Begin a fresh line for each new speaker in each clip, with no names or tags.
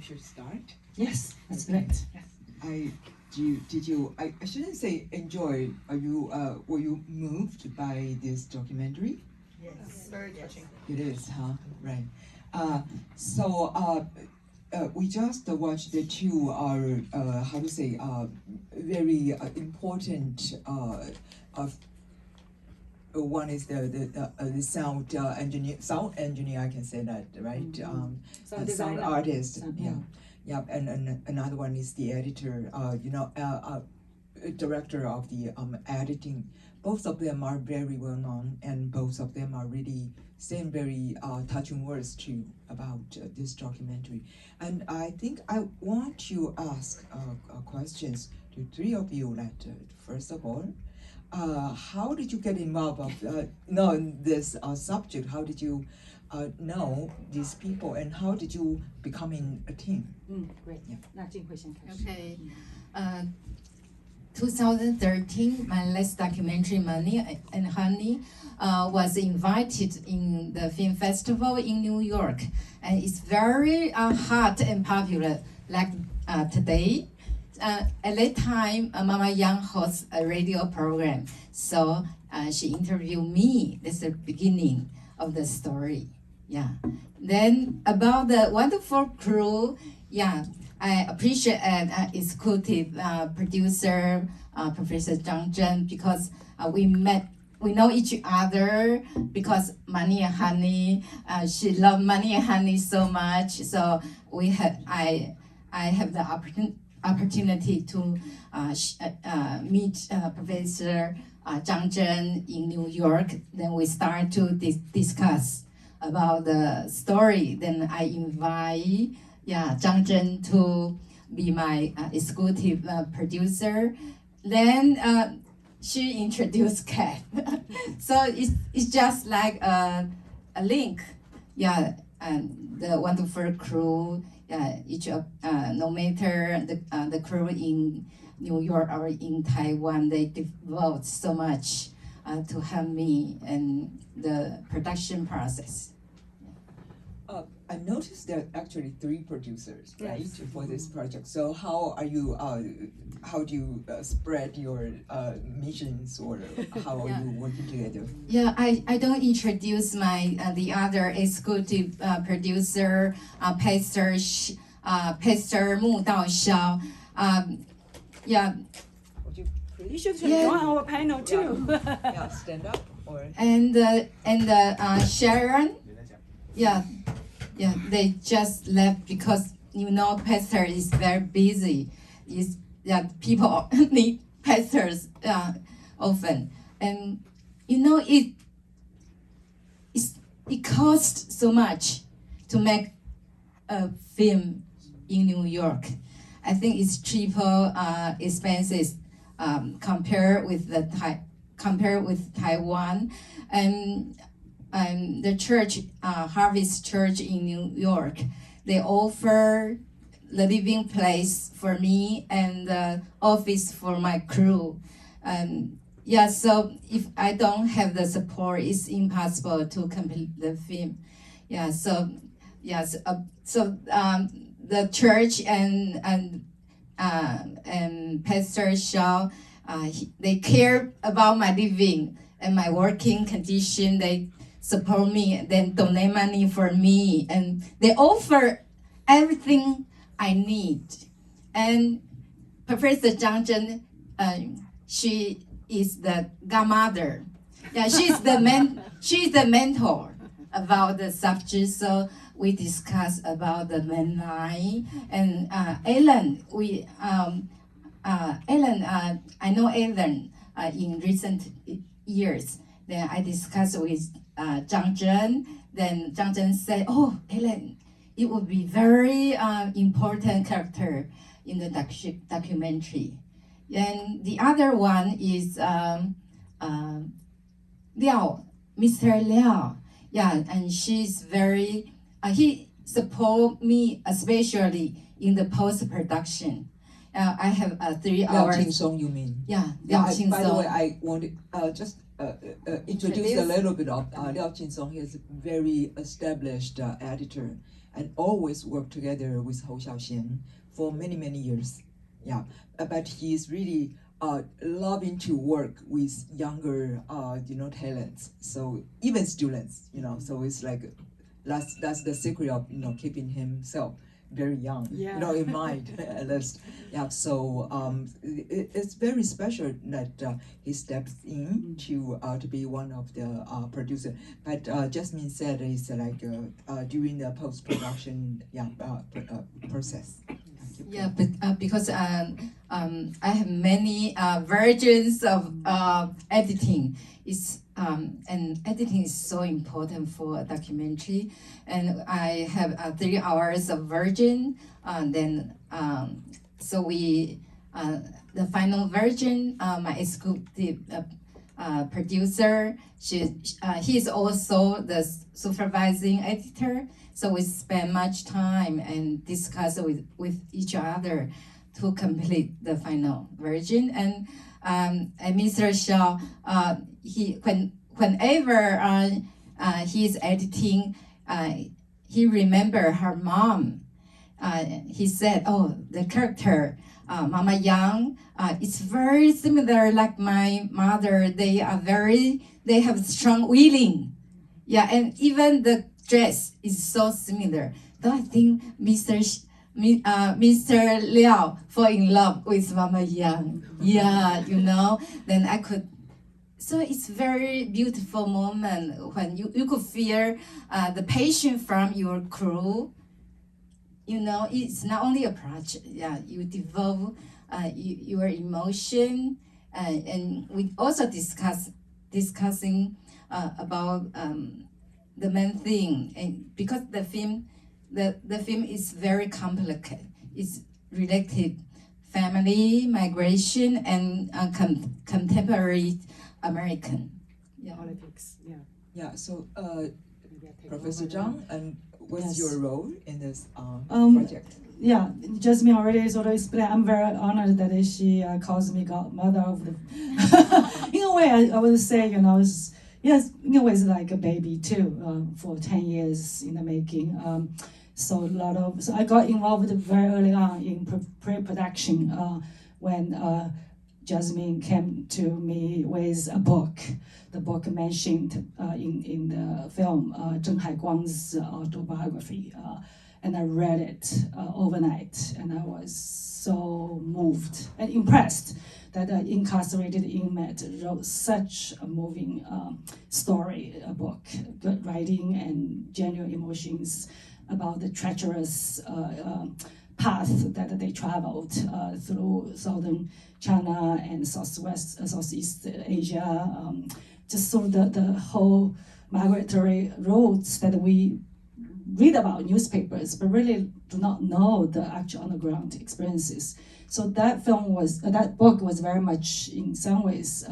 should start.
Yes, that's great.
Yes.
Did you? I shouldn't say enjoy. Were you moved by this documentary?
Yes. Very touching.
It is, huh? Right. We just watched the two very important. One is the sound engineer. I can say that, right?
Mm-hmm.
Sound artist.
Sound,
yeah. And another one is the editor. Director of the editing. Both of them are very well known, and both of them are really saying very touching words too about this documentary. And I think I want to ask questions to three of you. First of all, how did you get involved in this subject? How did you know these people, and how did you become in a team?
Great. Yeah. 那静慧先开始。
Okay. 2013, my last documentary, Money and Honey, was invited in the film festival in New York, and it's very hot and popular like today. At that time, Mama Yang hosts a radio program, so she interviewed me. That's the beginning of the story. Yeah. Then about the wonderful crew, yeah. I appreciate executive producer, Professor Zhang Zhang, because we know each other because Money and Honey, she loved Money and Honey so much. So I have the opportunity to meet Professor Zhang Zhang in New York. Then we start to discuss about the story. Then I invite Zhang Zhang to be my executive producer. Then she introduced Kat. So it's just like a link. Yeah, and the wonderful crew. Each of no matter the crew in New York or in Taiwan, they devote so much to help me and the production process.
I noticed there are actually 3 producers, right,
Yes.
for this project. So how are you? How do you spread your missions, or how are you working together?
Yeah, I don't introduce my the other executive producer, Pastor Mu Daoxiao. Yeah.
Would you please?
You should
Yeah.
join our panel too.
Yeah, stand up or.
And Sharon, yeah, they just left because pastor is very busy. People need pastors often, and it costs so much to make a film in New York. I think it's triple expenses compared with Taiwan, and the church, Harvest Church in New York, they offer the living place for me and the office for my crew. So if I don't have the support, it's impossible to complete the film. The church and Pastor Shaw, they care about my living and my working condition. They support me, then donate money for me, and they offer everything I need. And Professor Zhang Zhang, she is the godmother. Yeah, she's the mentor about the subject. So we discuss about the mainline. And Ellen, I know Ellen in recent years. Then I discussed with Zhang Zhang. Then Zhang Zhang said, "Oh, Ellen, it would be very important character in the documentary." And the other one is Liao, Mr. Liao. Yeah, and she's very, he support me especially in the post-production. I have 3 hours.
Liao Qing-song, you mean?
Yeah, Liao Qing-song.
By the way, I want to just introduce a little bit of Liao Qing-song. He is a very established editor, and always worked together with Hou Xiaoxian for many, many years. Yeah, but he's really loving to work with younger, talents. So even students, so it's like, that's the secret of, keeping himself very young, in mind at least. Yeah, so it's very special that he steps in to be one of the producer. But Jasmine said it's like during the post-production process.
Yeah, but because I have many versions of editing. And editing is so important for a documentary. And I have 3 hours of version. So we the final version. My executive producer, he is also the supervising editor. So we spend much time and discuss with each other to complete the final version. And Mr. Xiao, whenever he is editing, he remember her mom. He said, "Oh, the character, Mama Yang, it's very similar like my mother. They have strong willing, yeah, and even the dress is so similar." So I think Mr. Liao fall in love with Mama Yang. Yeah, then I could. So it's very beautiful moment when you could feel the passion from your crew. It's not only a project. Yeah, you develop your emotion, and we also discussing about the main thing, and because the film is very complicated. It's related family, migration, and contemporary American.
Yeah. Politics. Yeah.
Yeah. So, Professor Zhang, and what's
Yes.
your role in this project?
Yeah, Jasmine already sort of explained. I'm very honored that she calls me godmother of the. In a way, I would say, yes, in a way, it's like a baby too. For 10 years in the making. So I got involved very early on in pre-production when Jasmine came to me with a book. The book mentioned in the film, Zheng Haiguang's autobiography. And I read it overnight, and I was so moved and impressed that an incarcerated inmate wrote such a moving story, a book, good writing and genuine emotions about the treacherous path that they traveled through southern China and Southeast Asia, just sort of the whole migratory routes that we read about in newspapers, but really do not know the actual on-the-ground experiences. So that book was very much, in some ways,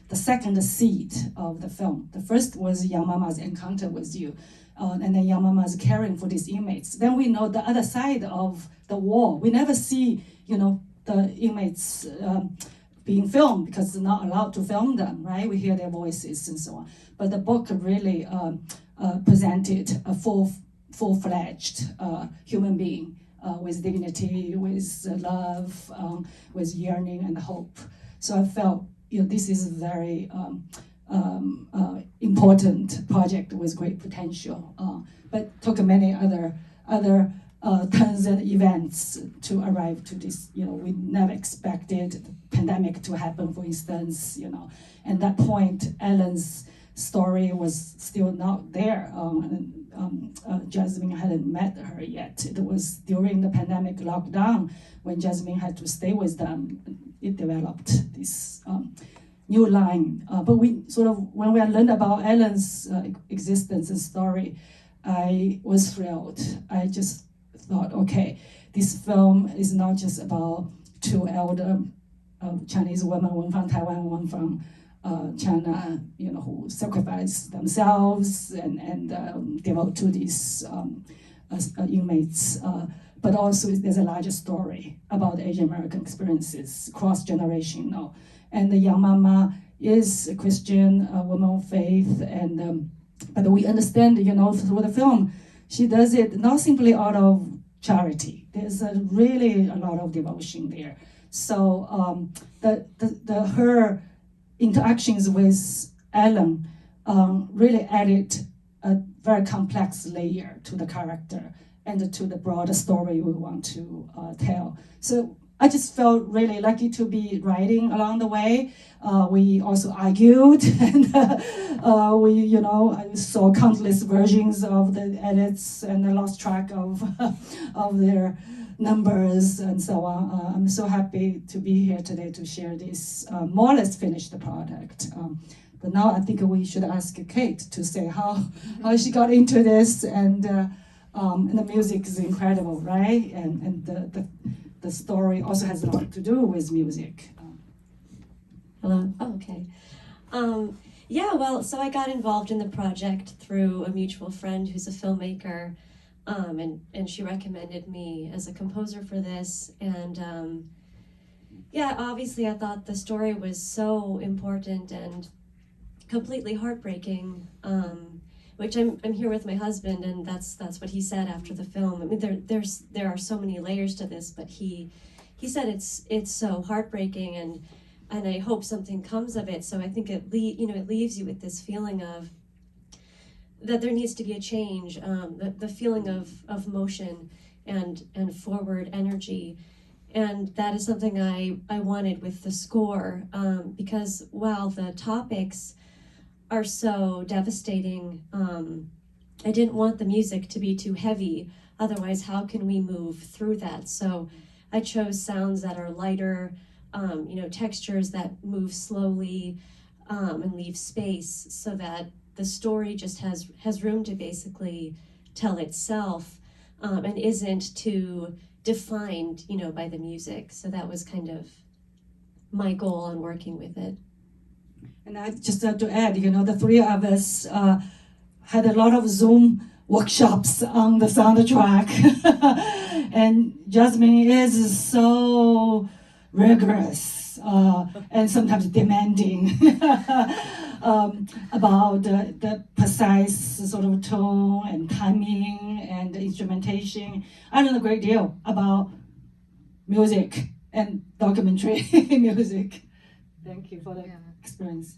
the second seed of the film. The first was Young Mama's encounter with you, and then Young Mama's caring for these inmates. Then we know the other side of the wall. We never see, the inmates being filmed because they're not allowed to film them, right? We hear their voices and so on. But the book really presented a full-fledged human being with dignity, with love, with yearning and hope. So I felt, this is a very important project with great potential, but took many other turns and events to arrive to this. We never expected the pandemic to happen, for instance. At that point, Ellen's story was still not there. Jasmine hadn't met her yet. It was during the pandemic lockdown when Jasmine had to stay with them. It developed this new line. But when we learned about Ellen's existence and story, I was thrilled. I just thought, okay, this film is not just about 2 elder Chinese women, one from Taiwan, one from China, who sacrifice themselves and devote to these inmates. But also there's a larger story about Asian American experiences, cross-generational. And the Young Mama is a Christian woman of faith, but we understand, through the film, she does it not simply out of charity. There's really a lot of devotion there. So her interactions with Ellen really added a very complex layer to the character and to the broader story we want to tell. So I just felt really lucky to be writing along the way. We also argued, and I saw countless versions of the edits, and I lost track of their numbers and so on. I'm so happy to be here today to share this more or less finished product. But now I think we should ask Kate to say how she got into this, and the music is incredible, right? And the story also has a lot to do with music.
Hello. Oh, okay. Yeah, well, so I got involved in the project through a mutual friend who's a filmmaker, and she recommended me as a composer for this. And yeah, obviously I thought the story was so important and completely heartbreaking, which I'm here with my husband, and that's what he said after the film. I mean, there are so many layers to this, but he said it's so heartbreaking, and I hope something comes of it. So I think it leaves you with this feeling of that there needs to be a change, the feeling of motion and forward energy. And that is something I wanted with the score, because while the topics are so devastating, I didn't want the music to be too heavy. Otherwise, how can we move through that? So I chose sounds that are lighter, textures that move slowly, and leave space so that the story just has room to basically tell itself, and isn't too defined, by the music. So that was kind of my goal on working with it.
And I just have to add, the three of us had a lot of Zoom workshops on the soundtrack. And Jasmine is so rigorous and sometimes demanding about the precise sort of tone and timing and instrumentation. I learned a great deal about music and documentary music. Thank you for the experience.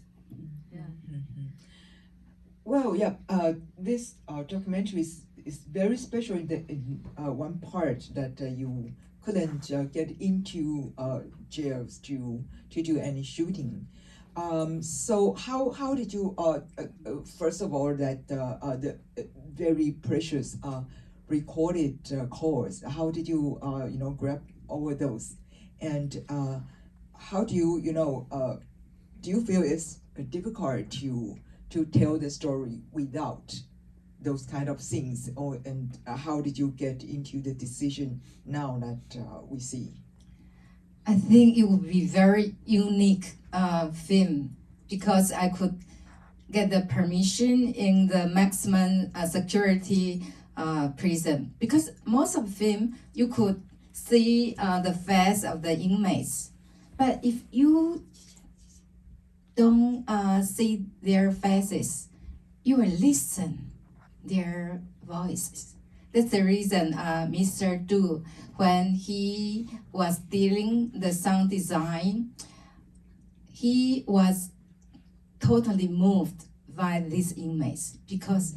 Well, yeah, this documentary is very special in one part that you couldn't get into jails to do any shooting. So how did you first of all that the very precious recorded calls? How did you grab over those, and how do you do you feel it's difficult to tell the story without those kind of things, and how did you get into the decision now that we see?
I think it would be very unique film because I could get the permission in the maximum security prison. Because most of the film, you could see the face of the inmates. But if you don't see their faces, you will listen their voices. That's the reason Mr. Du, when he was dealing the sound design, he was totally moved by these inmates because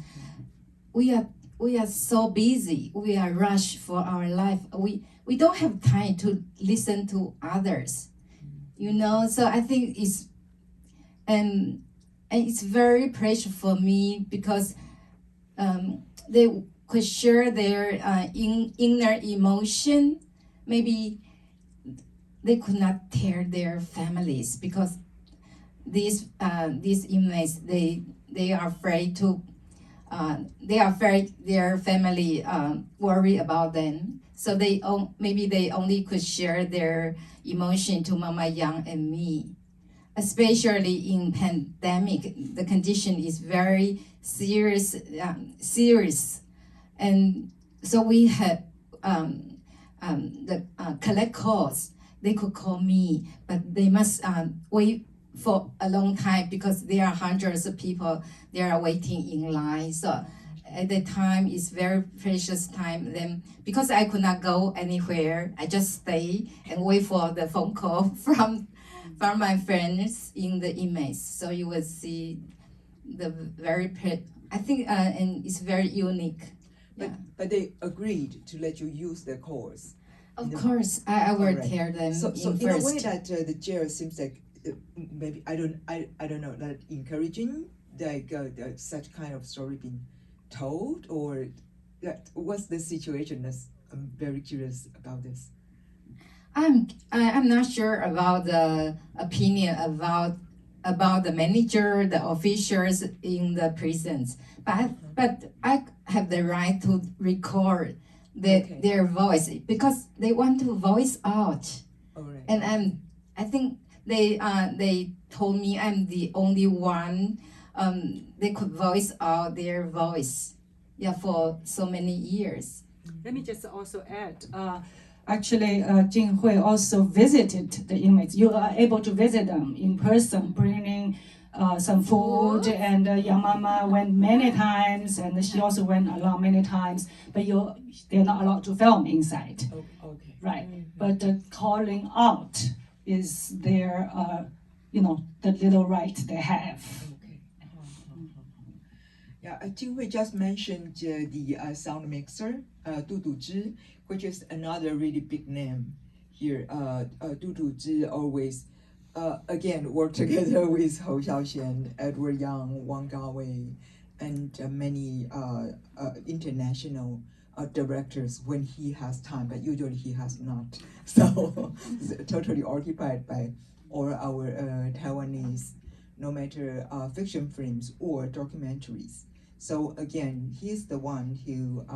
we are so busy. We are rushed for our life. We don't have time to listen to others, So I think it's and it's very precious for me because they could share their inner emotion. Maybe they could not tell their families because these inmates they are afraid to their family worry about them. So maybe they only could share their emotion to Mama Yang and me. Especially in pandemic, the condition is very serious, and so we had the collect calls. They could call me, but they must wait for a long time because there are hundreds of people. They are waiting in line. So at the time it's very precious time. Then because I could not go anywhere, I just stay and wait for the phone call from my friends in the inmates. So you will see the I think and it's very unique.
But they agreed to let you use the course.
Of course, I will
Correct.
tell them
So
in
in a
first.
way that the jail seems like maybe I don't know, that encouraging like such kind of story being told, or what's the situation? I'm very curious about this.
I'm not sure about the opinion about the manager, the officials in the prisons, but I have the right to record their voice because they want to voice out.
All right.
And I think they told me I'm the only one they could voice out their voice, for so many years.
Let me just also add, actually, Chinghui also visited the inmates. You are able to visit them in person, bringing some food, and your mama went many times, and she also went along many times, but they're not allowed to film inside.
Okay.
Right, but calling out is their, the little right they have.
Okay. Yeah, Chinghui just mentioned the sound mixer, Du Du Zhi, which is another really big name here. Du Du Zhi always, again, worked together with Hou Xiaoxian, Edward Yang, Wang Gawei, and many international directors when he has time, but usually he has not. So totally occupied by all our Taiwanese, no matter fiction films or documentaries. So again, he's the one who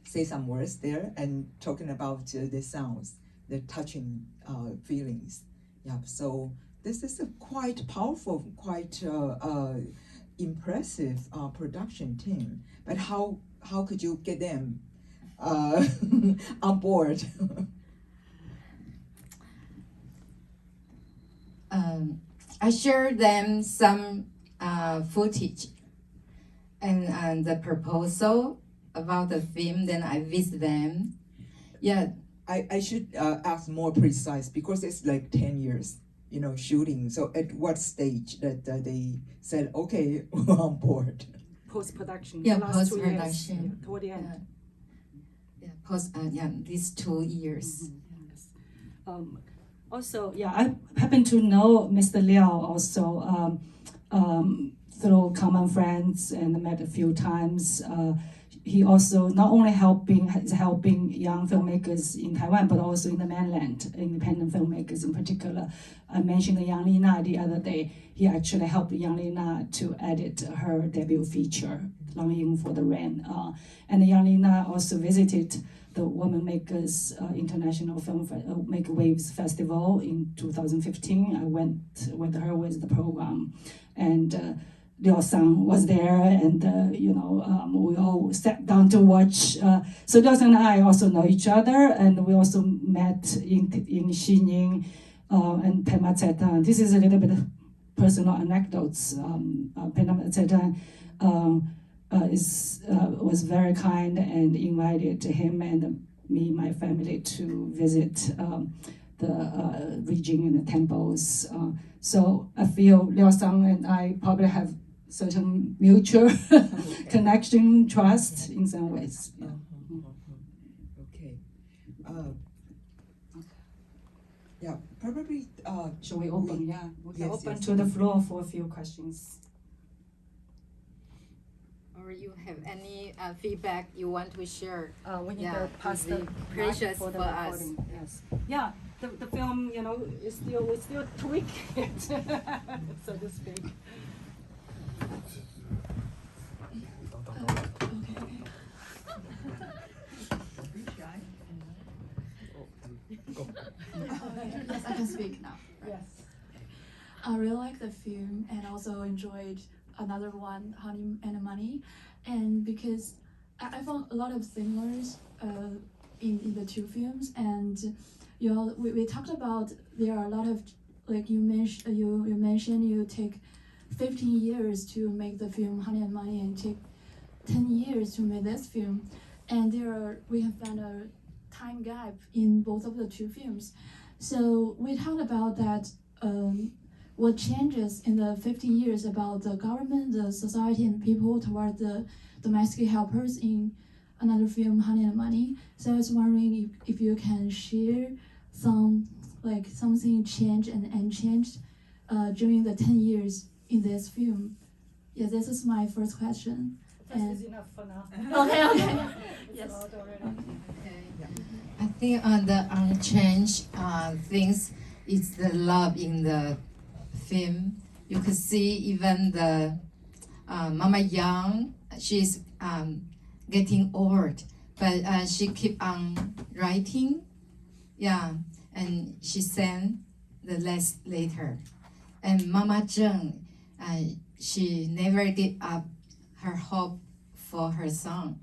say some words there and talking about the sounds, the touching feelings. Yeah. So this is a quite powerful, quite impressive production team. But how could you get them on board?
I shared them some footage and the proposal about the film. Then I visit them. Yeah.
I should ask more precise because it's like 10 years, shooting. So at what stage that they said, okay, we're on board?
Post-production.
Yeah,
last 2 years,
post-production.
toward the end.
These 2 years.
Yes. Also, I happen to know Mr. Liao also through common friends and met a few times. He also not only is helping young filmmakers in Taiwan, but also in the mainland, independent filmmakers in particular. I mentioned Yang Lina the other day. He actually helped Yang Lina to edit her debut feature, Lang Ying for the Rain. And Yang Lina also visited the Woman Makers International Film Make Waves Festival in 2015. I went with her with the program, and Liao Sang was there, and we all sat down to watch. So Liao Sang and I also know each other, and we also met in Xining and Pema Tsetan. This is a little bit of personal anecdotes. Pema Tsetan was very kind and invited him and me, my family, to visit the region and the temples. So I feel Liao Sang and I probably have certain mutual connection, trust in some ways. Yeah.
Okay. Yeah, probably.
Shall we open? We can open
yes.
to the floor for a few questions.
Or you have any feedback you want to share?
We need
Yeah,
to pass
it's
the
precious
mic for the
for us.
recording. Yes. Yeah, the film, is we're still tweaking it, so to speak.
Yes, I can speak now.
Yes.
I really like the film and also enjoyed another one, Honey and Money, and because I found a lot of similars in the two films, and we talked about there are a lot of, like you mentioned you take 15 years to make the film Honey and Money, and take 10 years to make this film, and we have found a time gap in both of the two films. So we talked about that, what changes in the 50 years about the government, the society, and people toward the domestic helpers in another film, Honey and Money. So I was wondering if you can share something changed and unchanged during the 10 years in this film. Yeah, this is my first question.
This is enough for now.
Okay. Yes.
I think the unchanged things is the love in the film. You could see even the Mama Yang, she's getting old, but she keep on writing. Yeah, and she sang the last later. And Mama Zheng, she never gave up her hope for her son.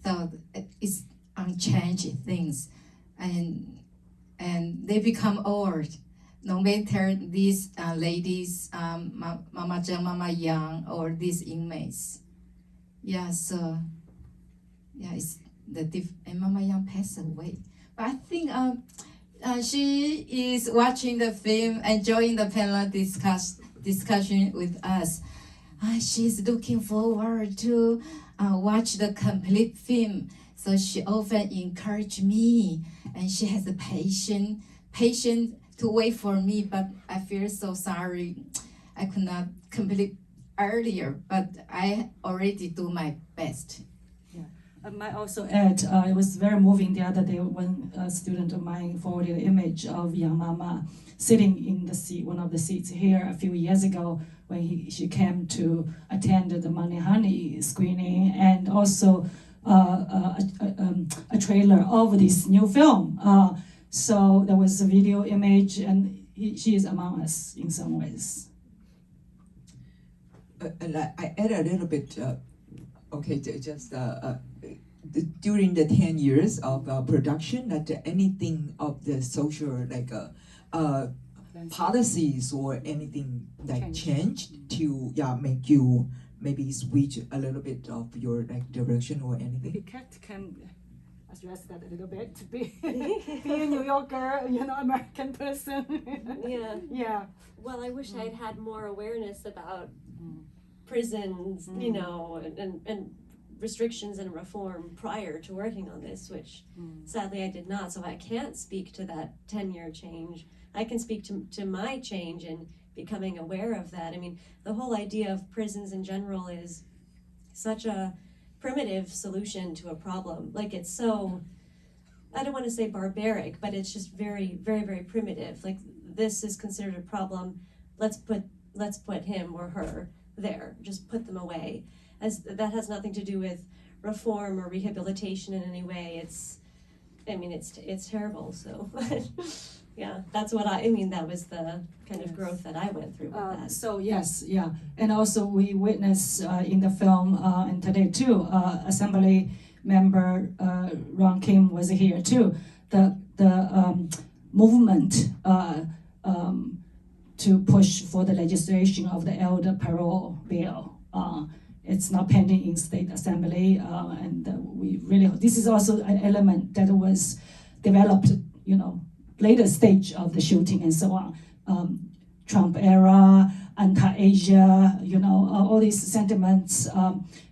So it's unchanged things, and they become old. No matter these ladies, Mama Zheng, Mama Yang, or these inmates. Yeah, so yeah, it's and Mama Yang passed away. But I think she is watching the film, enjoying the panel discussion with us. She's looking forward to watch the complete film. So she often encouraged me, and she has the patience to wait for me. But I feel so sorry, I could not complete earlier. But I already do my best.
I might also add, it was very moving the other day when a student of mine forwarded an image of young Mama sitting in the seat, one of the seats here a few years ago when she came to attend the Money Honey screening, and also a trailer of this new film. So there was a video image, and she is among us in some ways.
I add a little bit. During the 10 years of production, that anything of the social policies or anything like changed to make you maybe switch a little bit of your direction or anything?
Kat can address that a little bit. Be a New Yorker, American person.
Yeah.
Yeah.
Well, I wish I'd had more awareness about prisons, and restrictions and reform prior to working on this, which sadly I did not. So I can't speak to that 10-year change. I can speak to my change and becoming aware of that. I mean, the whole idea of prisons in general is such a primitive solution to a problem. Like, it's so, I don't want to say barbaric, but it's just very, very, very primitive. Like, this is considered a problem. Let's put him or her there. Just put them away. As that has nothing to do with reform or rehabilitation in any way. It's terrible. So yeah, that's what that was the kind of growth that I went through with that.
So yes, yeah, and also we witness in the film and today too, Assembly member Ron Kim was here too. The movement to push for the legislation of the elder parole bill. It's not pending in state assembly, and this is also an element that was developed, later stage of the shooting and so on. Trump era, anti-Asia, all these sentiments,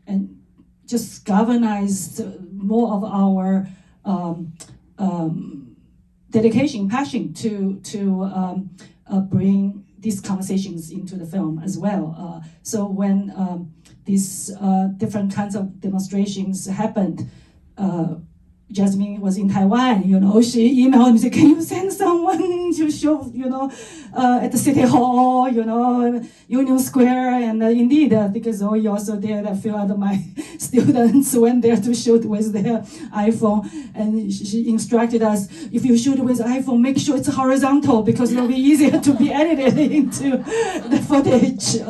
and just galvanized more of our dedication, passion to bring these conversations into the film as well. So when these different kinds of demonstrations happened, Jasmine was in Taiwan, she emailed me, said, can you send someone to show, at the City Hall, Union Square, and indeed, because Zoe also there, a few other my students went there to shoot with their iPhone, and she instructed us, if you shoot with iPhone, make sure it's horizontal, because it'll be easier to be edited into the footage.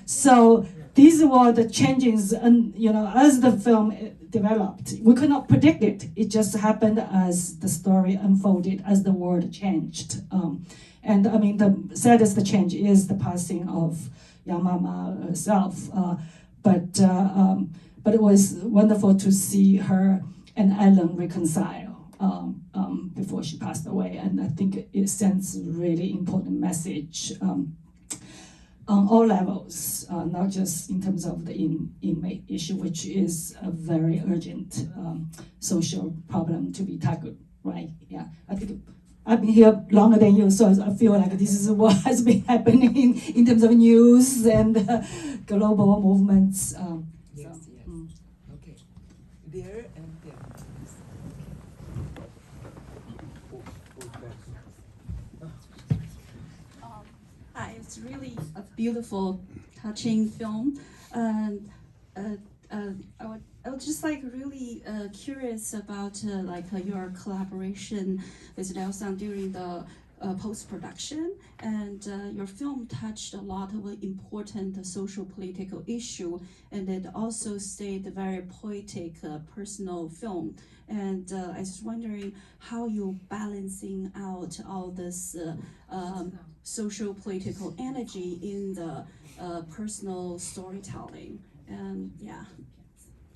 So these were the changes, and as the film developed, we could not predict it. It just happened as the story unfolded, as the world changed. And the saddest change is the passing of young Mama herself. But but it was wonderful to see her and Ellen reconcile before she passed away, and I think it sends a really important message on all levels, not just in terms of the inmate issue, which is a very urgent social problem to be tackled, right? Yeah, I think I've been here longer than you, so I feel like this is what has been happening in terms of news and global movements.
Yes,
So,
yes. Okay. There and there.
Hi, it's really a beautiful, touching film, and I would just like really curious about your collaboration with Liao Sang during the post-production, and your film touched a lot of important social political issue, and it also stayed a very poetic personal film. And I was wondering how you balancing out all this social political energy in the personal storytelling. And yeah,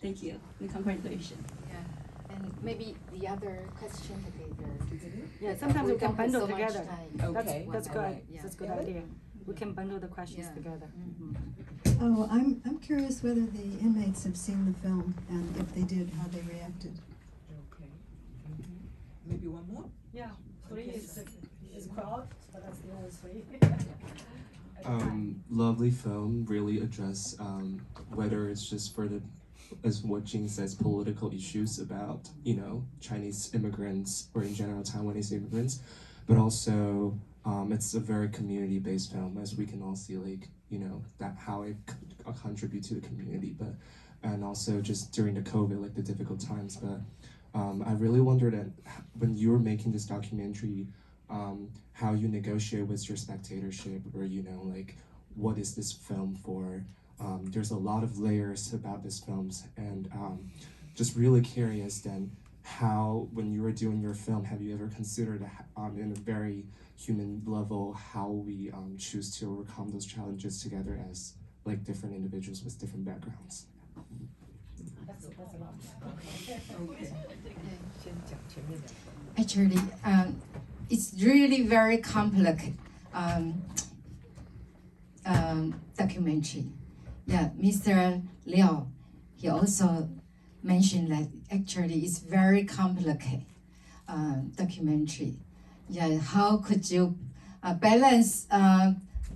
thank you and congratulations.
Yeah, and maybe the other question together.
yeah, sometimes we can
don't have
bundle
so much
together.
time.
Okay.
That's good.
Alright, yeah.
That's a good idea. We can bundle the questions
Yeah.
together.
Oh, I'm curious whether the inmates have seen the film, and if they did, how they reacted.
Okay. Maybe one more?
Yeah, three is crowd, but that's the only three.
Lovely film, really address whether it's just for the, as what Jing says, political issues about, you know, Chinese immigrants or in general Taiwanese immigrants, but also it's a very community-based film, as we can all see, like, you know, that how it contribute to the community, but and also just during the COVID, like the difficult times. But I really wondered that when you were making this documentary, how you negotiate with your spectatorship, or, you know, like, what is this film for? There's a lot of layers about this films, and just really curious then, how, when you were doing your film, have you ever considered in a very human level how we choose to overcome those challenges together as like different individuals with different backgrounds?
That's a lot.
Actually, it's really very complex documentary. Yeah, Mr. Liao, he also mentioned that actually it's very complicated documentary. Yeah, how could you balance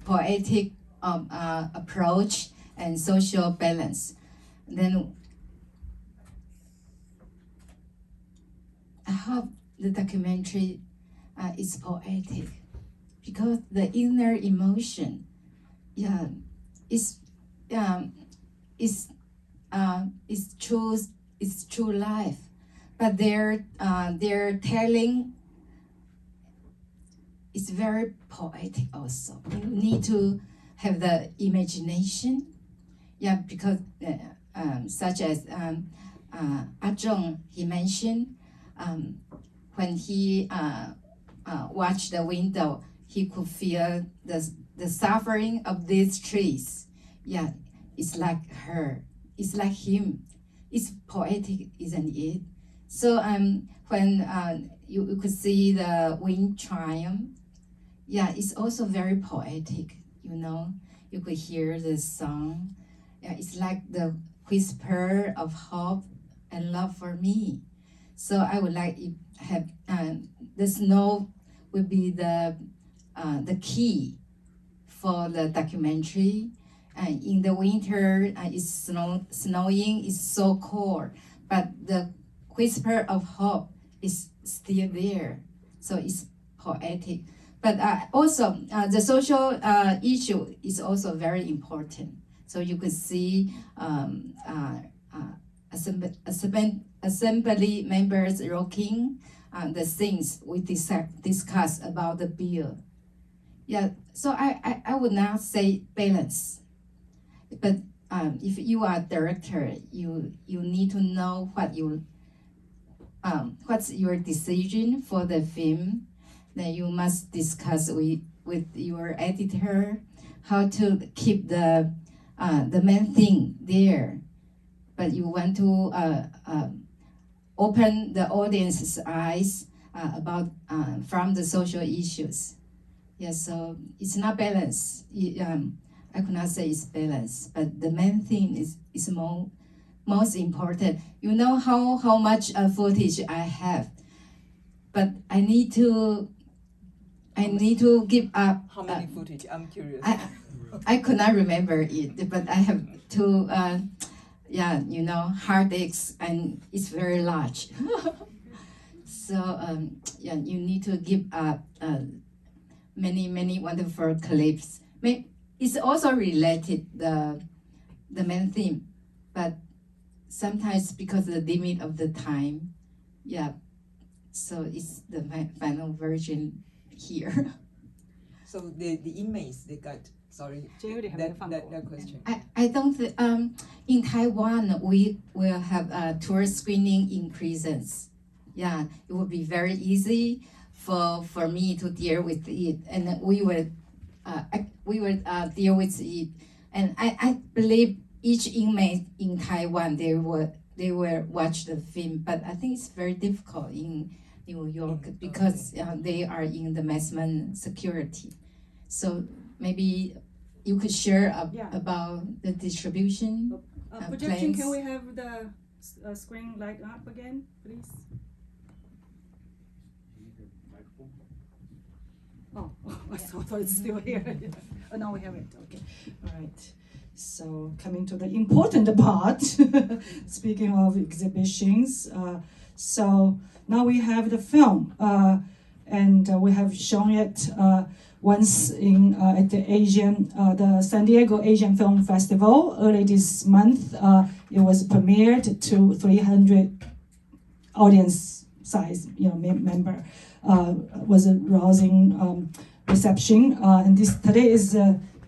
poetic approach and social balance? Then I hope the documentary is poetic, because the inner emotion, yeah, is true life, but their telling is very poetic also. You need to have the imagination, yeah, because such as Zheng, he mentioned, when he watched the window, he could feel the suffering of these trees. Yeah, it's like her, it's like him. It's poetic, isn't it? So when you could see the wind triumph, yeah, it's also very poetic, you know. You could hear the song. Yeah, it's like the whisper of hope and love for me. So I would like to have the snow will be the key for the documentary. And in the winter, it's snowing, it's so cold, but the whisper of hope is still there. So it's poetic. But also, the social issue is also very important. So you could see assembly members rocking the things we discuss about the bill. Yeah, so I would not say balance. But if you are a director, you need to know what's your decision for the film. Then you must discuss with your editor how to keep the main thing there. but you want to open the audience's eyes about from the social issues. Yes, so it's not balanced. I could not say it's balanced, but the main thing is most important. You know how much footage I have, but I need to give up.
How many footage? I'm curious.
I could not remember it, but I have to, hard disks, and it's very large. So you need to give up many wonderful clips. It's also related the main theme, but sometimes because of the limit of the time, so it's the final version here.
So the inmates, they got, sorry, that question.
I don't in Taiwan we will have tour screening in prisons. Yeah, it would be very easy for me to deal with it, and we would deal with it. And I believe each inmate in Taiwan they will watch the film, but I think it's very difficult in New York because they are in the maximum security. So maybe you could share about the distribution.
Projection,
plans.
can we have the screen light up again, please? Oh, I thought it's still here. Oh, now we have it. Okay, all right. So coming to the important part, speaking of exhibitions, so now we have the film, and we have shown it once at the San Diego Asian Film Festival early this month. It was premiered to 300 audience size, member. Was a rousing reception, and today is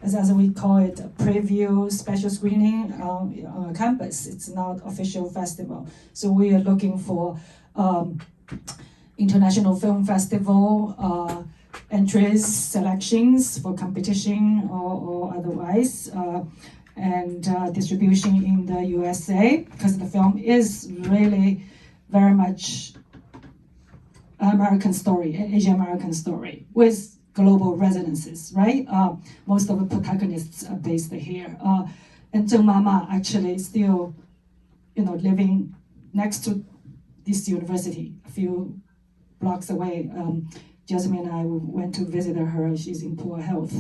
as we call it, a preview special screening on campus. It's not official festival, so we are looking for international film festival entries, selections for competition or otherwise, and distribution in the USA, because the film is really very much American story, Asian American story with global resonances, right? Most of the protagonists are based here. And Zheng Mama actually still, living next to this university, a few blocks away. Jasmine and I went to visit her. She's in poor health.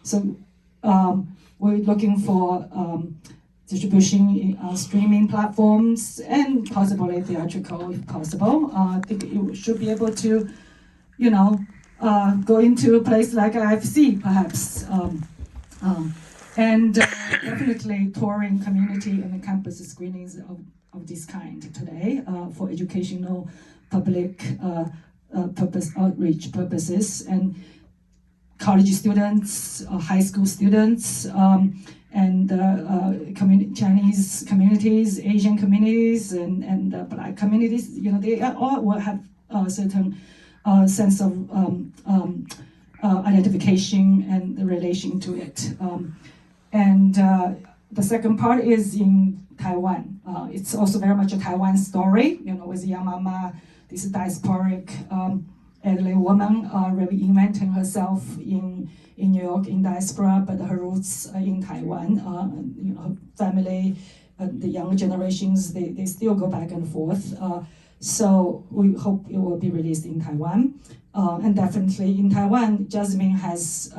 So we're looking for distribution on streaming platforms and possibly theatrical if possible. I think you should be able to, go into a place like IFC perhaps. And definitely touring community and campus screenings of this kind today for educational, public outreach purposes, and college students, high school students, and Chinese communities, Asian communities, and Black communities. They all will have a certain sense of identification and relation to it. And the second part is in Taiwan. It's also very much a Taiwan story, with young mama, this diasporic elderly woman reinventing herself in New York in diaspora, but her roots are in Taiwan. Her family, the younger generations, they still go back and forth. So we hope it will be released in Taiwan. And definitely in Taiwan, Jasmine has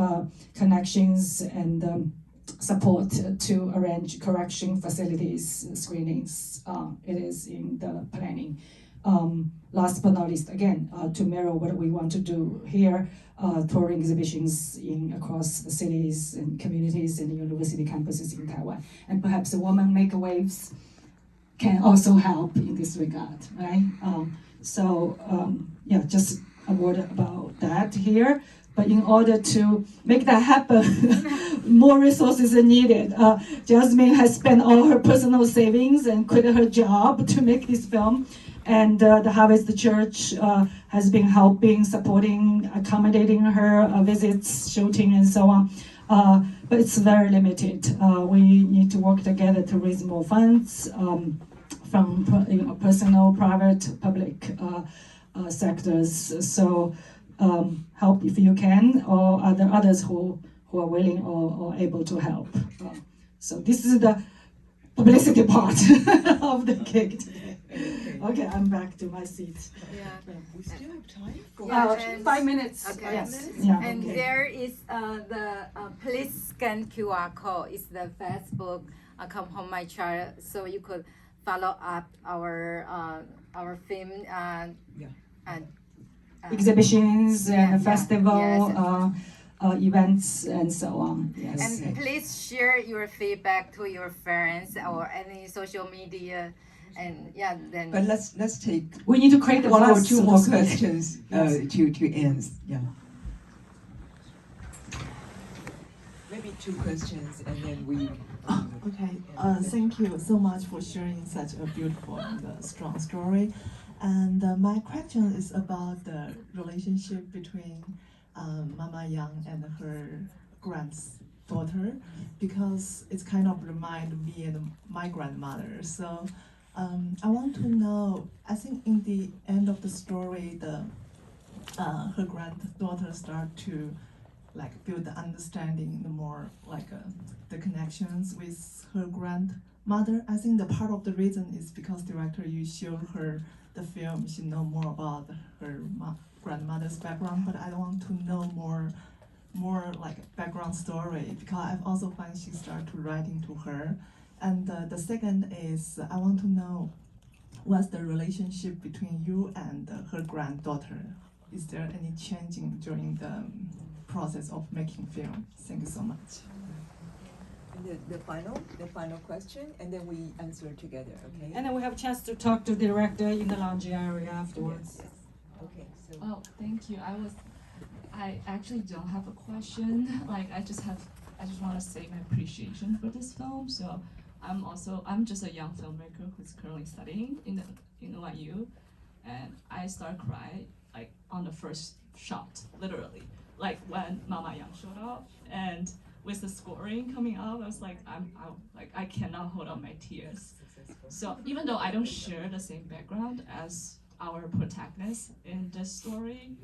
connections and support to arrange correction facilities screenings. It is in the planning. Last but not least, again, to mirror what we want to do here, touring exhibitions across the cities and communities and university campuses in Taiwan. And perhaps the Women Make Waves can also help in this regard, right? Just a word about that here. But in order to make that happen, more resources are needed. Jasmine has spent all her personal savings and quit her job to make this film. And the Harvest Church has been helping, supporting, accommodating her visits, shooting, and so on. but it's very limited. We need to work together to raise more funds from personal, private, public sectors. So help if you can, or are there others who are willing or able to help? So this is the publicity part of the gig today. Okay, I'm back to my seat.
We still have time for
5 minutes.
Okay.
Yes. Yeah.
And
Okay.
there is the please scan QR code. It's the Facebook Come Home My Child, so you could follow up our film and
Exhibitions and festival.
Yes.
Events and so on. Yes.
And please share your feedback to your friends or any social media, and then.
But let's take
We need to create the
one or
buzz,
two
so to
more
speak.
questions to end. Yeah. Maybe 2 questions and then we.
Okay, thank you so much for sharing such a beautiful and strong story. And my question is about the relationship between Mama Yang and her granddaughter, because it's kind of remind me and my grandmother. So I want to know, I think in the end of the story, her granddaughter start to build the understanding, the more the connections with her grandmother. I think the part of the reason is because director, you showed her the film, she know more about her grandmother's background, but I want to know more background story, because I've also find she started to writing to her. And the second is I want to know what's the relationship between you and her granddaughter. Is there any changing during the process of making film? Thank you so much.
And the final question, and then we answer together, okay?
And then we have a chance to talk to the director in the lounge area afterwards.
Yes. Okay, so.
Oh, thank you. I actually don't have a question. I just want to say my appreciation for this film. So I'm just a young filmmaker who's currently studying in NYU, and I start crying on the first shot, literally, when Mama Yang showed up, and with the scoring coming up, I was I cannot hold on my tears. So even though I don't share the same background as our protagonist in this story,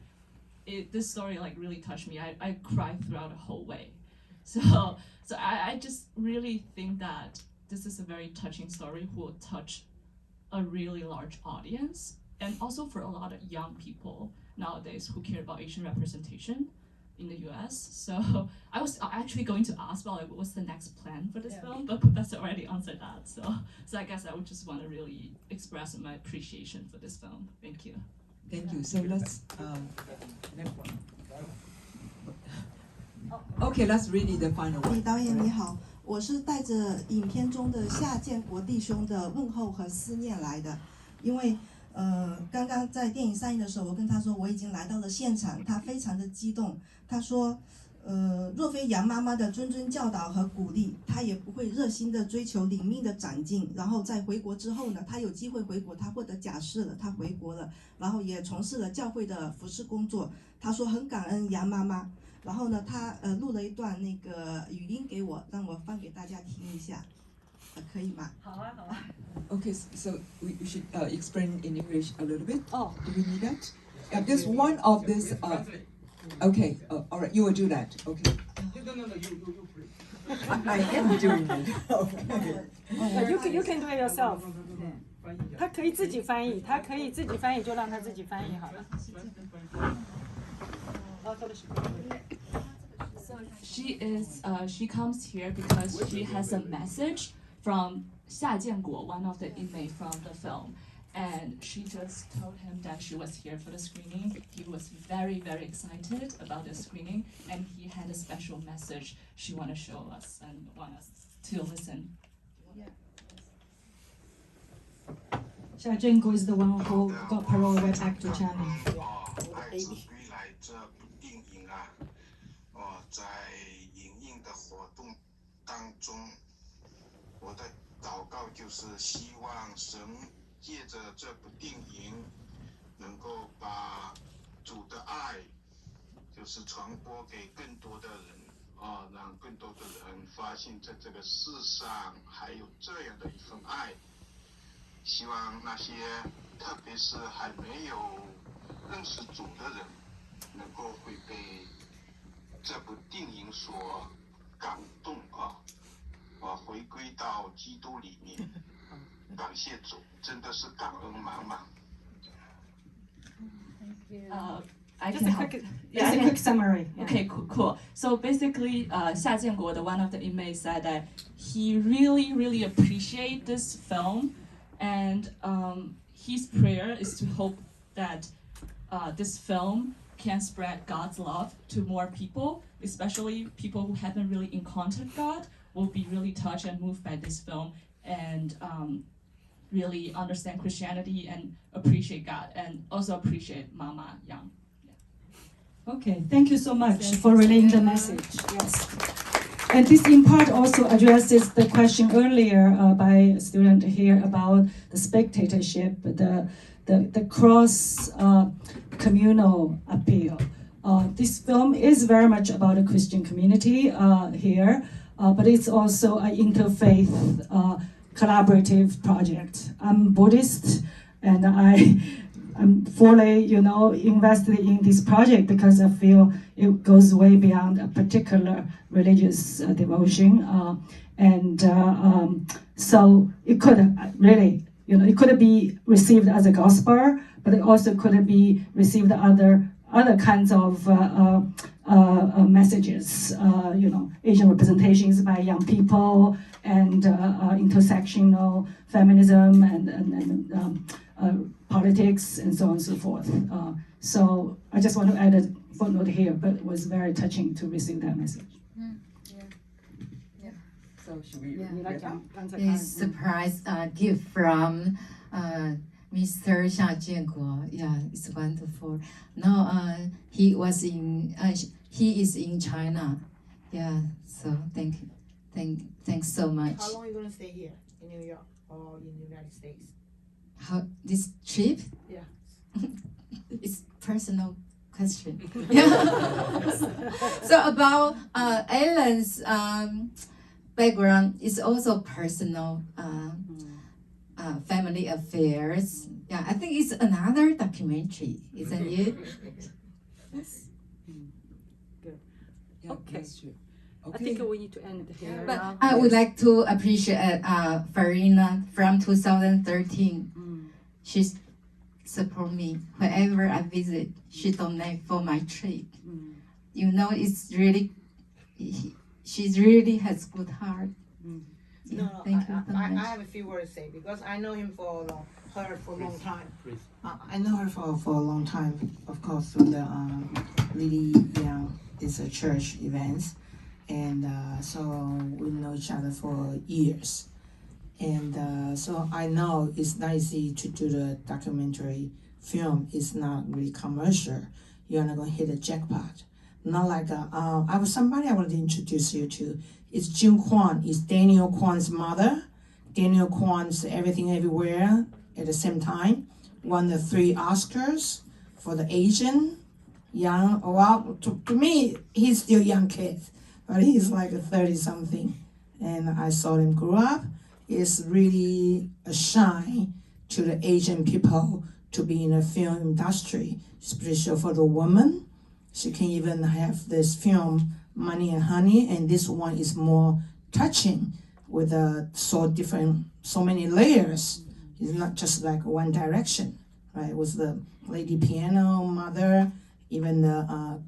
this story really touched me. I cried throughout the whole way. So I just really think that this is a very touching story who will touch a really large audience, and also for a lot of young people nowadays who care about Asian representation in the US. So I was actually going to ask about what's the next plan for this film, but Professor already answered that. So I guess I would just want to really express my appreciation for this film. Thank you.
Thank you. So let's okay, let's read the final one.
李导演你好，我是带着影片中的夏建国弟兄的问候和思念来的，因为刚刚在电影上映的时候，我跟他说我已经来到了现场，他非常的激动，他说若非杨妈妈的谆谆教导和鼓励，他也不会热心的追求领命的长进。然后在回国之后呢，他有机会回国，他获得假释了，他回国了，然后也从事了教会的服事工作。他说很感恩杨妈妈。然后呢，他录了一段那个语音给我，让我放给大家听一下，可以吗？
好啊，好啊。
Okay, so we should explain in English a little bit.
Oh,
do we need that? Yeah, just one of this. Okay, all right, you will do that. Okay.
No, you please.
I am doing it. Okay.
You can do it yourself. 他可以自己翻译，就让他自己翻译好了。
So she comes here because she has a message from Xia Jianguo, one of the inmates from the film. And she just told him that she was here for the screening. He was very, very excited about the screening, and he had a special message she want to show us and want us to listen.
Xia Jianguo is the one who got parole right back to China.
爱子归来这部电影啊，在影映的活动当中，我的祷告就是希望神借着这部电影，能够把主的爱，就是传播给更多的人，让更多的人发现在这个世上还有这样的一份爱。希望那些特别是还没有认识主的人，能够会被这部电影所感动回归到基督里面。感谢主，真的是感恩满满。
I
Just
can
a
help.
quick,
Yeah,
just
I
a
can-
quick summary. Yeah.
Okay, cool. So basically, Xia Jianguo, the one of the inmates, said that he really appreciate this film, and his prayer is to hope that this film can spread God's love to more people, especially people who haven't really encountered God will be really touched and moved by this film and really understand Christianity and appreciate God and also appreciate Mama Yang.
Okay, thank you so much for relaying the message. Yes. And this in part also addresses the question earlier by a student here about the spectatorship, the cross communal appeal. This film is very much about a Christian community here, but it's also an interfaith collaborative project. I'm Buddhist, and I'm fully, invested in this project because I feel it goes way beyond a particular religious devotion, so it could really, it could be received as a gospel, but it also could be received other kinds of messages, Asian representations by young people and intersectional feminism and politics and so on and so forth. So I just want to add a footnote here, but it was very touching to receive that message.
So should we?
A surprise gift from Mr. Xia Jianguo. Yeah, it's wonderful. Now he is in China. Yeah, so thanks so much.
How long are you going to stay here in New York or in the United States?
How this trip?
Yeah.
It's personal question. So about Ellen's background is also personal family affairs. Yeah, I think it's another documentary, isn't it?
Good.
Yeah,
Okay.
that's true.
I think we need to end here.
But
now.
I would like to appreciate Farina from 2013. She support me wherever I visit. She donate for my trip. It's really, she really has good heart.
No,
Thank you so
I
much.
have a few words to say because I know her for a long time.
I know her for a long time, of course, through the Lily Yang is a church events, and so we know each other for years, and so I know it's not easy to do the documentary film. It's not really commercial. You're not gonna hit a jackpot. Not like somebody I wanted to introduce you to. It's Jim Kwan. It's Daniel Kwan's mother. Daniel Kwan's Everything Everywhere at the same time. Won the 3 Oscars for the Asian young. Well, to me, he's still a young kid, but he's like a 30-something. And I saw him grow up. It's really a shine to the Asian people to be in the film industry, especially for the woman. She can even have this film, Money and Honey, and this one is more touching with so many layers. It's not just like one direction, right? It was the lady piano, mother, even the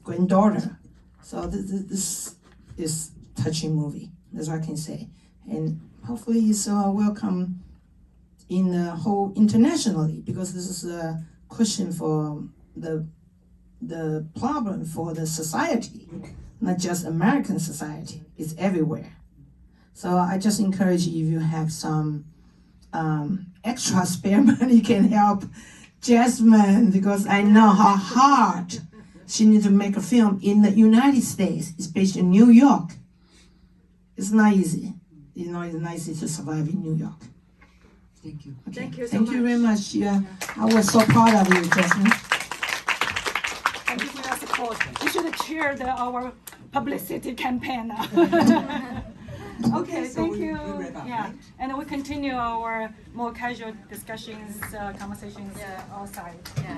granddaughter. So this is touching movie. That's what I can say, and hopefully it's welcome in the whole internationally, because this is a question for the problem for the society, not just American society. It's everywhere. So I just encourage you, if you have some extra spare money, can help Jasmine, because I know how hard she needs to make a film in the United States, especially in New York. It's not easy. It's not easy to survive in New York.
Thank you.
Okay.
Thank you so
Thank you
much.
very much. Yeah, I was so proud of you, Jasmine.
Thank you for your support. You should cheer our publicity campaign. Okay,
so
thank
we
you.
wrap up,
Yeah,
right?
and we continue our more casual discussions, conversations outside.